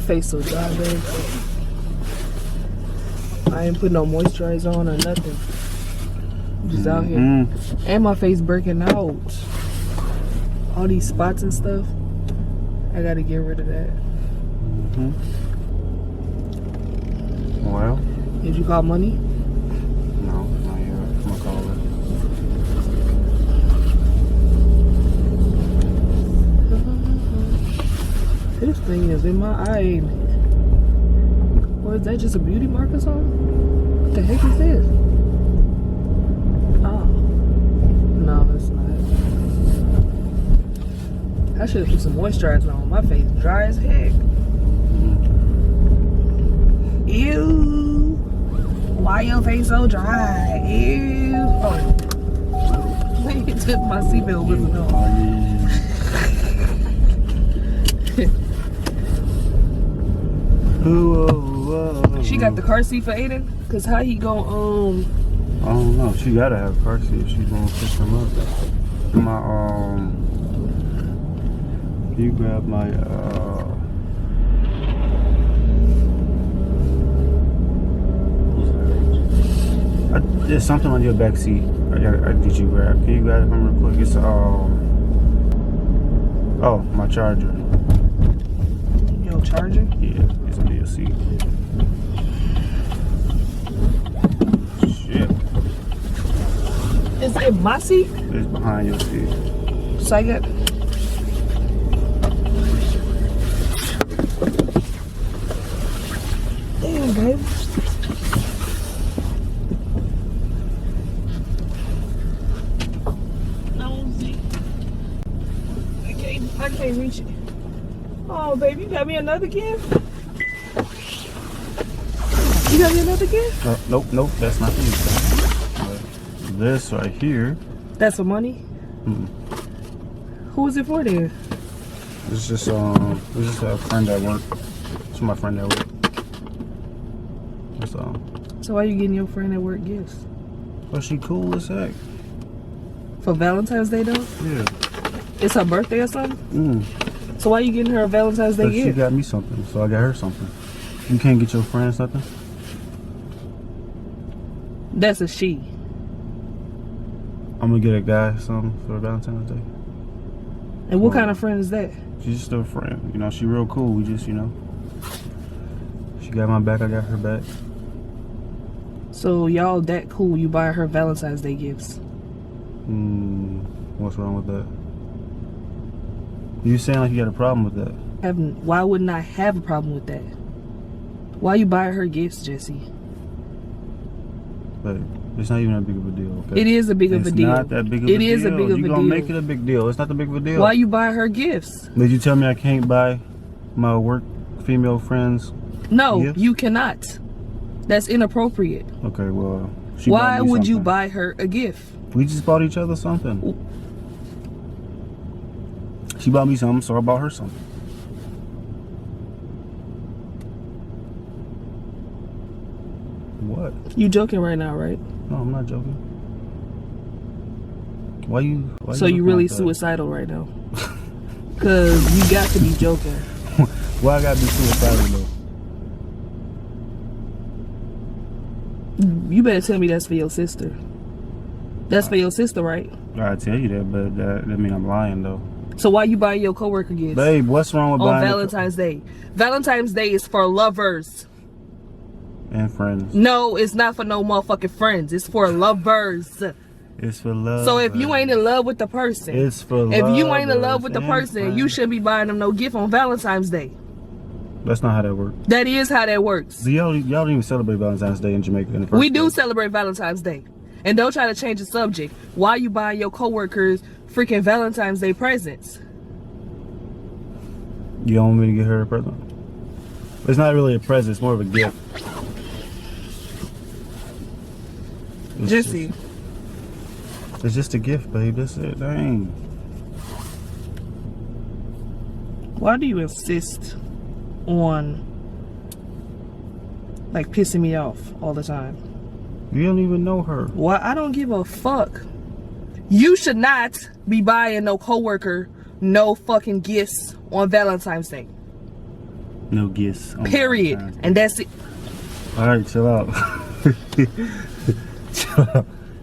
face so dry, babe. I ain't put no moisturizer on or nothing. I'm just out here. And my face breaking out. All these spots and stuff. I gotta get rid of that. Well. Did you call money? No, not yet. I'm gonna call her. This thing is in my eye, ain't it? Or is that just a beauty mark or something? What the heck is this? Oh. No, it's not. I should have put some moisturizer on. My face dry as heck. Ew. Why your face so dry? Ew. Oh. My seatbelt wasn't on. She got the car seat for Aiden? Cause how he gon' I don't know. She gotta have a car seat if she's gonna pick him up. You grab my there's something on your back seat. Did you grab? Can you grab it real quick? It's oh, my charger. Your charger? Yeah, it's under your seat. Shit. Is it my seat? It's behind your seat. So I got. Damn, babe. I can't reach it. Oh, baby, you got me another gift? You got me another gift? Nope, that's not you. This right here. That's for money? Who is it for then? It's just a friend at work. It's my friend at work. That's all. So why you getting your friend at work gifts? Oh, she cool as heck. For Valentine's Day though? Yeah. It's her birthday or something? So why you getting her a Valentine's Day gift? She got me something, so I got her something. You can't get your friend something? That's a she. I'm gonna get a guy something for Valentine's Day. And what kind of friend is that? She's just a friend. You know, she real cool. We just, you know. She got my back, I got her back. So y'all that cool, you buy her Valentine's Day gifts? What's wrong with that? You saying like you got a problem with that? Why wouldn't I have a problem with that? Why you buy her gifts, Jessie? But it's not even that big of a deal, okay? It is a big of a deal. It's not that big of a deal. It is a big of a deal. You're gonna make it a big deal. It's not that big of a deal. Why you buy her gifts? Did you tell me I can't buy my work female friends? No, gifts? you cannot. That's inappropriate. Okay, well, why would you buy her a gift? We just bought each other something. She bought me something, so I bought her something. What? You joking right now, right? No, I'm not joking. Why you so you really suicidal right now? Cause you got to be joking. Why I gotta be suicidal though? You better tell me that's for your sister. That's for your sister, right? I tell you that, but that mean I'm lying though. So why you buying your coworker gifts? Babe, what's wrong with buying on Valentine's Day? Valentine's Day is for lovers. And friends. No, it's not for no motherfucking friends. It's for lovers. It's for love. So if you ain't in love with the person, it's for love. If you ain't in love with the person, friends. You shouldn't be buying them no gift on Valentine's Day. That's not how that works. That is how that works. So y'all don't even celebrate Valentine's Day in Jamaica in the first We do place. celebrate Valentine's Day. And don't try to change the subject. Why you buying your coworkers freaking Valentine's Day presents? You don't want me to get her a present? It's not really a present, it's more of a gift. Jessie. It's just a gift, babe. That's it. Dang. Why do you insist on like pissing me off all the time? You don't even know her. Why? I don't give a fuck. You should not be buying no coworker no fucking gifts on Valentine's Day. No gifts. Period. And that's it. All right, chill out.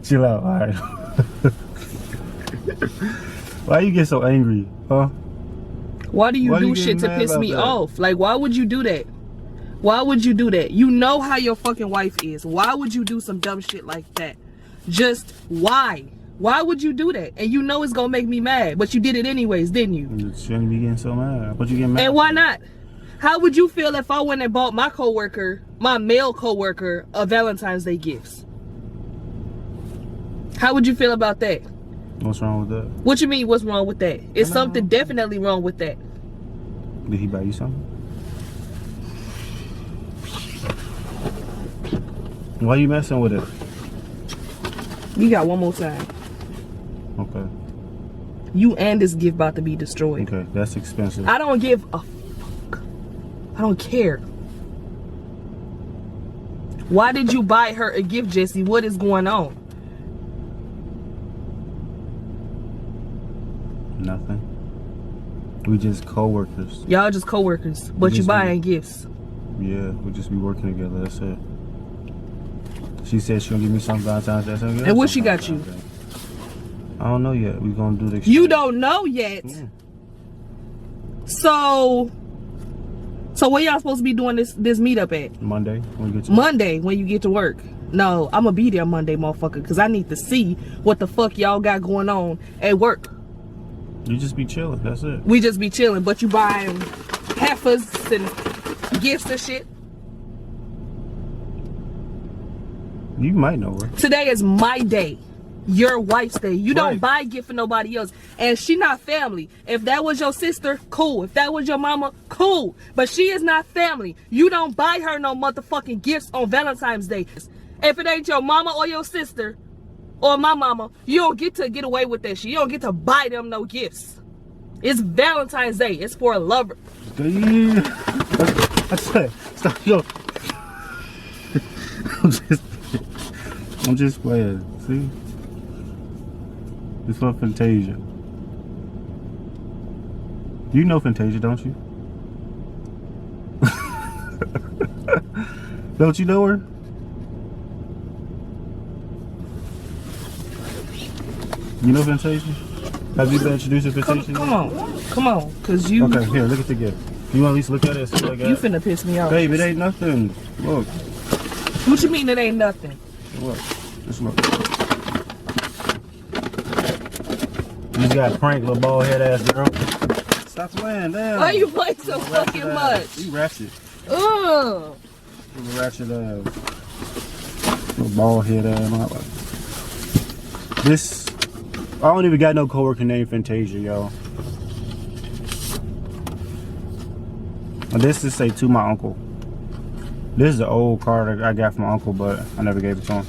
Chill out. All right. Why you get so angry, huh? Why do you do shit to piss me off? Like, why would you do that? Why would you do that? You know how your fucking wife is. Why would you do some dumb shit like that? Just why? Why would you do that? And you know it's gonna make me mad, but you did it anyways, didn't you? You shouldn't be getting so mad. What you getting mad? And why not? How would you feel if I went and bought my male coworker, a Valentine's Day gifts? How would you feel about that? What's wrong with that? What you mean, what's wrong with that? It's something definitely wrong with that. Did he buy you something? Why you messing with it? You got one more time. Okay. You and this gift about to be destroyed. Okay, that's expensive. I don't give a fuck. I don't care. Why did you buy her a gift, Jessie? What is going on? Nothing. We just co-workers. Y'all just co-workers, but you buying gifts. Yeah, we just be working together, that's it. She said she'll give me some Valentine's Day. And what she got you? I don't know yet. We're gonna do the exchange. You don't know yet? Yeah. So where y'all supposed to be doing this meetup at? Monday when you get to Monday when you get to work. No, I'm gonna be there Monday, motherfucker, because I need to see what the fuck y'all got going on at work. You just be chilling, that's it. We just be chilling, but you buying heifers and gifts and shit. You might know her. Today is my day. Your wife's day. You don't buy a gift for nobody else. And she not family. If that was your sister, cool. If that was your mama, cool. But she is not family. You don't buy her no motherfucking gifts on Valentine's Day. If it ain't your mama or your sister or my mama, you don't get to get away with that shit. You don't get to buy them no gifts. It's Valentine's Day. It's for a lover. I said, stop, yo. I'm just playing. See? It's for Fantasia. You know Fantasia, don't you? Don't you know her? You know Fantasia? Have you been introduced to Fantasia? Come on, cause you. Okay, here, look at the gift. You want to at least look at it? See what I got? You finna piss me off. Babe, it ain't nothing. Look. What you mean it ain't nothing? Look. Just look. You just got pranked, little bald head ass girl. Stop playing, damn. Why you play so fucking much? You ratchet. Ugh. You ratchet ass. Little bald head ass. This, I don't even got no coworker named Fantasia, y'all. This is say to my uncle. This is an old card I got from my uncle, but I never gave it to him.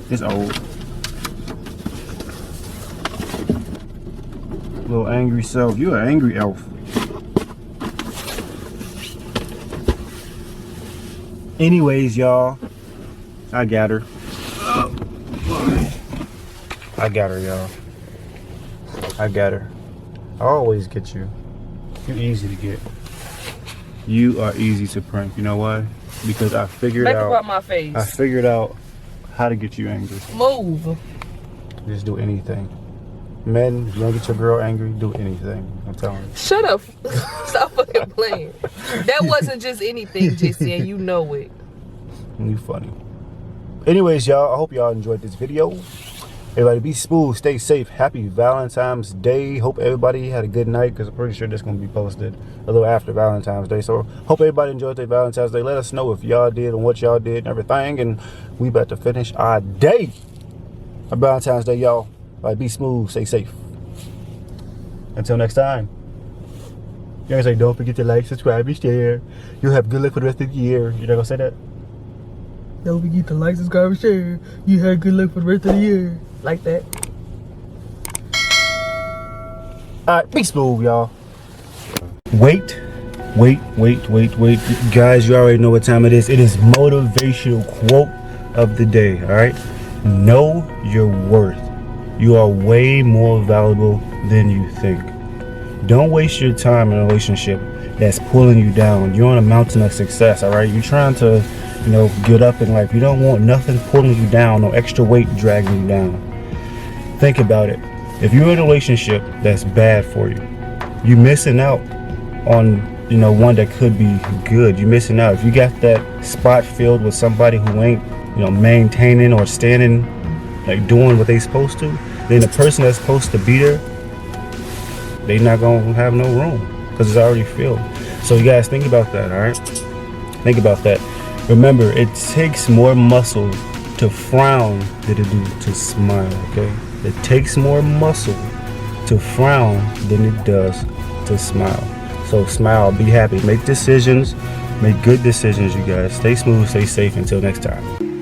It's old. Little angry self. You an angry elf. Anyways, y'all, I got her. I got her, y'all. I got her. I always get you. You're easy to get. You are easy to prank. You know why? Because I figured out. Make up my face. I figured out how to get you angry. Move. Just do anything. Men, if you don't get your girl angry, do anything. I'm telling you. Shut up. Stop fucking playing. That wasn't just anything, Jessie, and you know it. You funny. Anyways, y'all, I hope y'all enjoyed this video. Everybody be smooth, stay safe. Happy Valentine's Day. Hope everybody had a good night, because I'm pretty sure this is going to be posted a little after Valentine's Day. So hope everybody enjoyed their Valentine's Day. Let us know if y'all did and what y'all did and everything. And we about to finish our day of Valentine's Day, y'all. Be smooth, stay safe. Until next time. You guys say, don't forget to like, subscribe, and share. You'll have good luck for the rest of the year. You're not going to say that? Don't forget to like, subscribe, and share. You have good luck for the rest of the year. Like that. Alright, be smooth, y'all. Wait. Guys, you already know what time it is. It is motivational quote of the day, alright? Know your worth. You are way more valuable than you think. Don't waste your time in a relationship that's pulling you down. You're on a mountain of success, all right? You're trying to, you know, get up in life. You don't want nothing pulling you down, no extra weight dragging you down. Think about it. If you're in a relationship that's bad for you, you're missing out on, you know, one that could be good. You're missing out. If you got that spot filled with somebody who ain't, you know, maintaining or standing, like doing what they supposed to, then the person that's supposed to be there, they not gonna have no room because it's already filled. So you guys think about that, all right? Think about that. Remember, it takes more muscle to frown than it do to smile, okay? It takes more muscle to frown than it does to smile. So smile, be happy, make decisions, make good decisions, you guys. Stay smooth, stay safe. Until next time.